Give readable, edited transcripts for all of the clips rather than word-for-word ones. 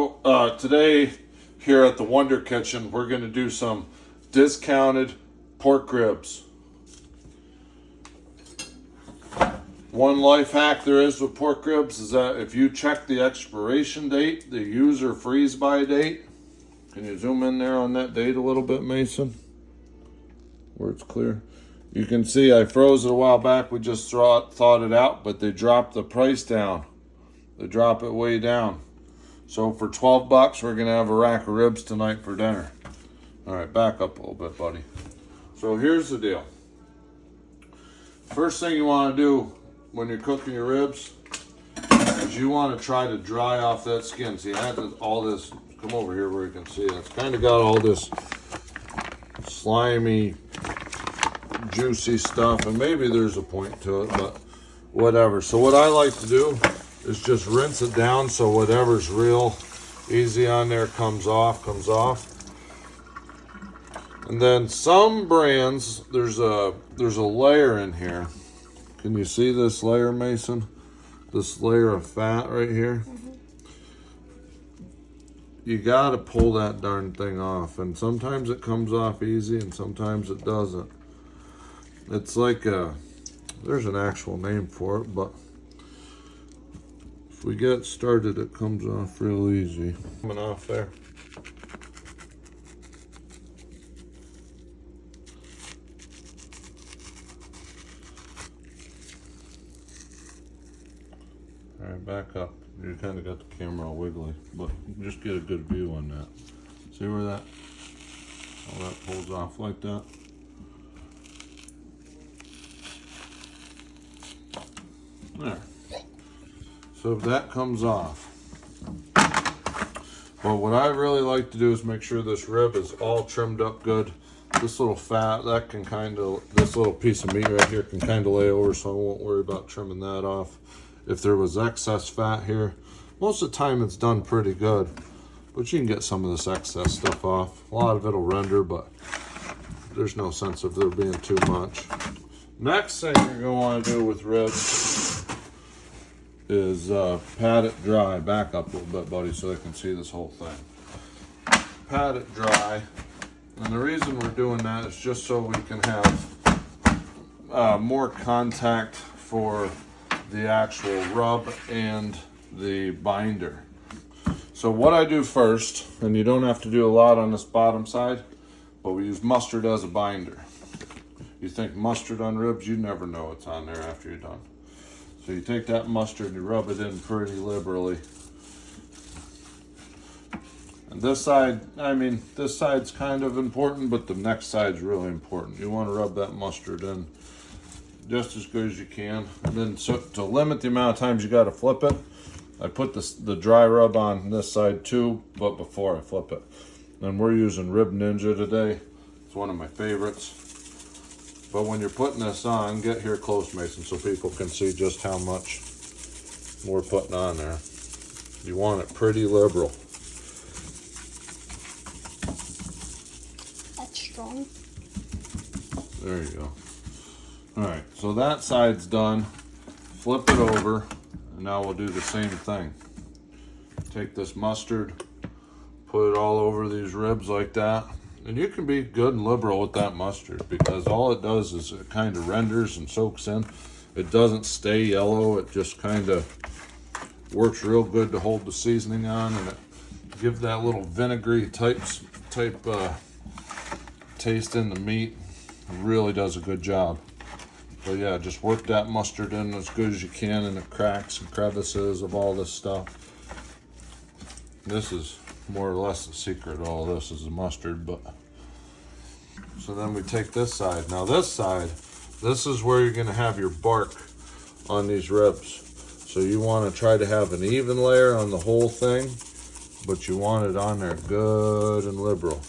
So today here at the Wonder Kitchen, we're going to do some discounted pork ribs. One life hack there is with pork ribs is that if you check the expiration date, the use or freeze by date, can you zoom in there on that date a little bit, Mason? Where it's clear. You can see I froze it a while back. We just thawed it out, but they dropped the price down. They drop it way down. So for 12 bucks, we're gonna have a rack of ribs tonight for dinner. All right, back up a little bit, buddy. So here's the deal. First thing you wanna do when you're cooking your ribs is you wanna try to dry off that skin. See, I had all this, come over here where you can see it. It's kind of got all this slimy, juicy stuff, and maybe there's a point to it, but whatever. So what I like to do is just rinse it down so whatever's real easy on there comes off. And then some brands, there's a layer in here. Can you see this layer, Mason? This layer of fat right here. You gotta pull that darn thing off, and sometimes it comes off easy and sometimes it doesn't. It's like there's an actual name for it, but if we get started, it comes off real easy. Coming off there. All right, back up. You kind of got the camera all wiggly, but just get a good view on that. See where that, all that pulls off like that? There. So if that comes off. But what I really like to do is make sure this rib is all trimmed up good. This little fat, that can this little piece of meat right here can kind of lay over, so I won't worry about trimming that off. If there was excess fat here, most of the time it's done pretty good, but you can get some of this excess stuff off. A lot of it'll render, but there's no sense of there being too much. Next thing you're gonna want to do with ribs is pat it dry. Back up a little bit, buddy, so they can see this whole thing. Pat it dry, and the reason we're doing that is just so we can have more contact for the actual rub and the binder. So what I do first, and you don't have to do a lot on this bottom side, but we use mustard as a binder. You think mustard on ribs, you never know what's on there after you're done. So you take that mustard and you rub it in pretty liberally. And this side, I mean, this side's kind of important, but the next side's really important. You want to rub that mustard in just as good as you can. And then so to limit the amount of times you got to flip it, I put the dry rub on this side too, but before I flip it. And we're using Rib Ninja today. It's one of my favorites. But when you're putting this on, get here close, Mason, so people can see just how much we're putting on there. You want it pretty liberal. That's strong. There you go. All right, so that side's done. Flip it over, and now we'll do the same thing. Take this mustard, put it all over these ribs like that. And you can be good and liberal with that mustard, because all it does is it kind of renders and soaks in. It doesn't stay yellow. It just kind of works real good to hold the seasoning on, and it gives that little vinegary type taste in the meat. It really does a good job. But yeah, just work that mustard in as good as you can in the cracks and crevices of all this stuff. This is more or less the secret of all this is the mustard. But so then we take this side. Now this side, this is where you're going to have your bark on these ribs. So you want to try to have an even layer on the whole thing, but you want it on there good and liberal.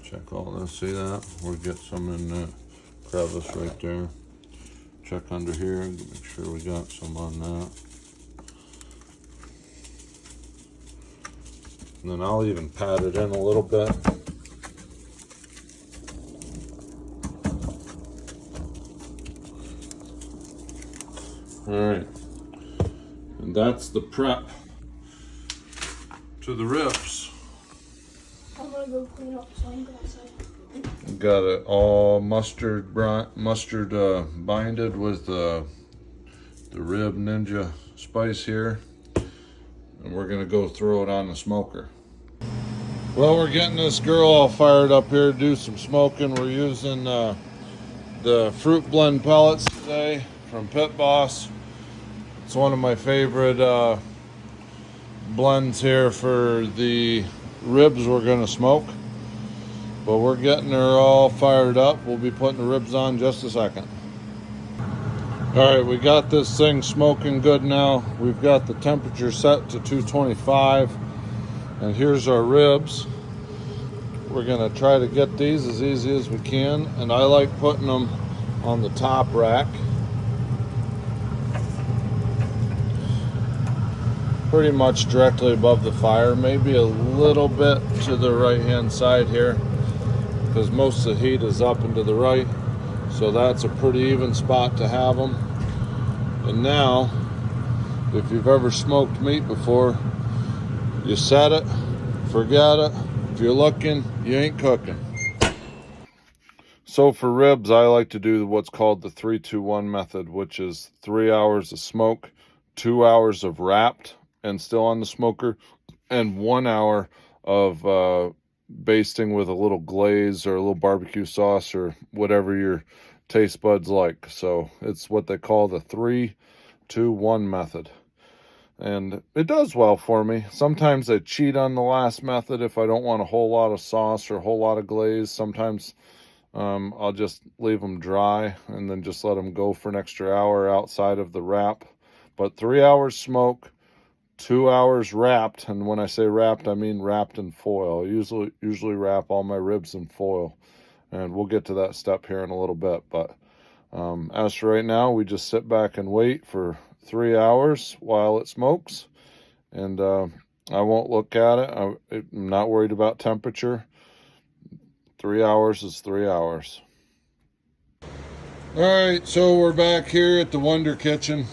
Check all this, see that? We'll get some in that crevice right there. Check under here, make sure we got some on that. And then I'll even pat it in a little bit. All right, and that's the prep to the ribs. I'm gonna go clean up so I can go outside. Got it all mustard binded with the Rib Ninja spice here, and we're gonna go throw it on the smoker. Well, we're getting this girl all fired up here to do some smoking. We're using the fruit blend pellets today from Pit Boss. It's one of my favorite blends here for the ribs we're gonna smoke. But we're getting her all fired up. We'll be putting the ribs on in just a second. All right, we got this thing smoking good now. We've got the temperature set to 225. And here's our ribs. We're gonna try to get these as easy as we can. And I like putting them on the top rack. Pretty much directly above the fire. Maybe a little bit to the right-hand side here, because most of the heat is up and to the right, so that's a pretty even spot to have them. And now, if you've ever smoked meat before, you set it, forget it. If you're looking, you ain't cooking. So for ribs, I like to do what's called the 3-2-1 method, which is 3 hours of smoke, 2 hours of wrapped and still on the smoker, and 1 hour of basting with a little glaze or a little barbecue sauce or whatever your taste buds like. So it's what they call the 3-2-1 method, and it does well for me. Sometimes I cheat on the last method if I don't want a whole lot of sauce or a whole lot of glaze. Sometimes I'll just leave them dry and then just let them go for an extra hour outside of the wrap. But 3 hours smoke, 2 hours wrapped, and when I say wrapped, I mean wrapped in foil. I usually wrap all my ribs in foil, and we'll get to that step here in a little bit. But as for right now, we just sit back and wait for 3 hours while it smokes, and I won't look at it. I'm not worried about temperature. 3 hours is 3 hours. All right, so we're back here at the Wonder Kitchen.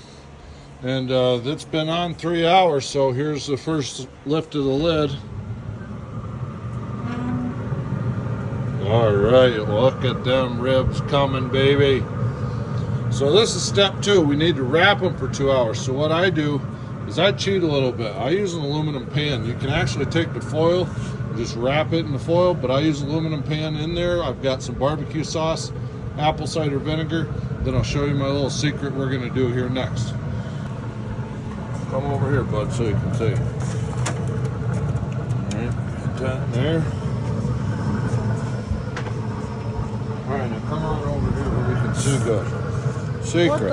And it's been on 3 hours, so here's the first lift of the lid. All right, look at them ribs coming, baby. So this is step 2. We need to wrap them for 2 hours. So what I do is I cheat a little bit. I use an aluminum pan. You can actually take the foil and just wrap it in the foil, but I use an aluminum pan in there. I've got some barbecue sauce, apple cider vinegar. Then I'll show you my little secret we're gonna do here next. Come over here, bud, so you can see. All right, put that in there. All right, now come on over here where we can see good. Secret.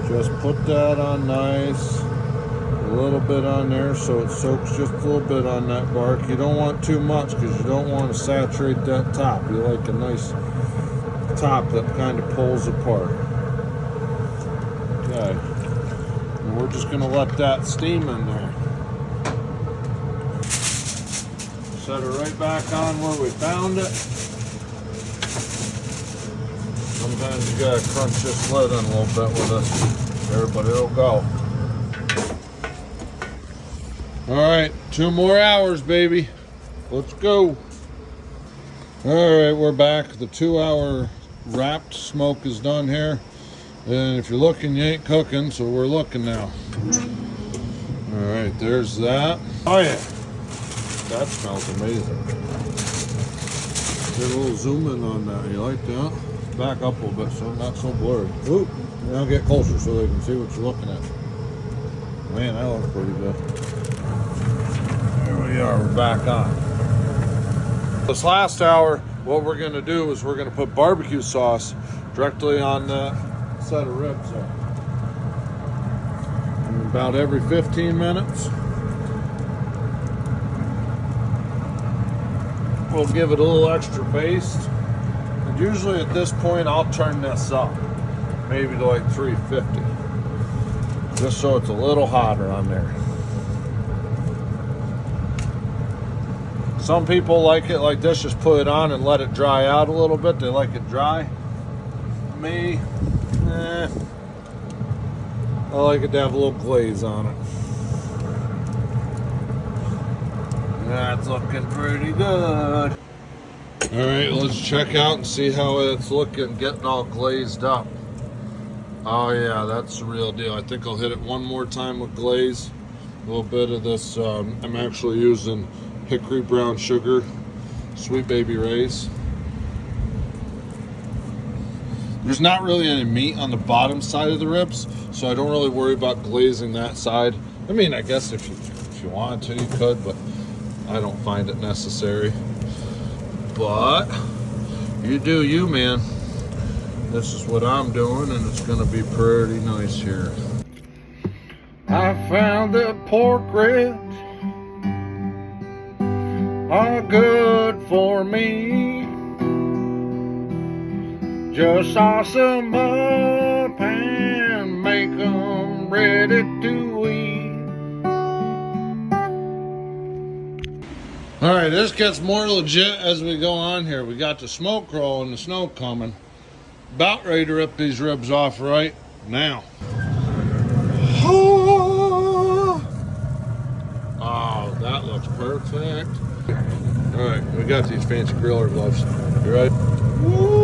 Just put that on nice. A little bit on there so it soaks just a little bit on that bark. You don't want too much because you don't want to saturate that top. You like a nice top that kind of pulls apart. Okay. We're just going to let that steam in there. Set it right back on where we found it. Sometimes you got to crunch this lid in a little bit with this there, but it'll go. All right, 2 more hours, baby. Let's go. All right, we're back. The 2 hour wrapped smoke is done here. And if you're looking, you ain't cooking, so we're looking now. All right, there's that. Oh yeah, that smells amazing. Get a little zoom in on that. You like that? Back up a little bit so not so blurry. Ooh, now get closer so they can see what you're looking at. Man, that looks pretty good. There we are, we're back on. This last hour, what we're gonna do is we're gonna put barbecue sauce directly on the set of ribs there. And about every 15 minutes, we'll give it a little extra baste. And usually at this point, I'll turn this up, maybe to like 350, just so it's a little hotter on there. Some people like it like this, just put it on and let it dry out a little bit. They like it dry. Me, I like it to have a little glaze on it. That's looking pretty good. Alright, let's check out and see how it's looking, getting all glazed up. Oh yeah, that's the real deal. I think I'll hit it one more time with glaze. A little bit of this, I'm actually using hickory brown sugar, Sweet Baby Ray's. There's not really any meat on the bottom side of the ribs, so I don't really worry about glazing that side. I mean, I guess if you wanted to, you could, but I don't find it necessary. But you do you, man. This is what I'm doing, and it's gonna be pretty nice here. I found that pork ribs are good for me. Just sauce them up and make them ready to eat. All right, this gets more legit as we go on here. We got the smoke roll and the snow coming. About ready to rip these ribs off right now. Oh, that looks perfect. All right, we got these fancy griller gloves. You ready? Woo!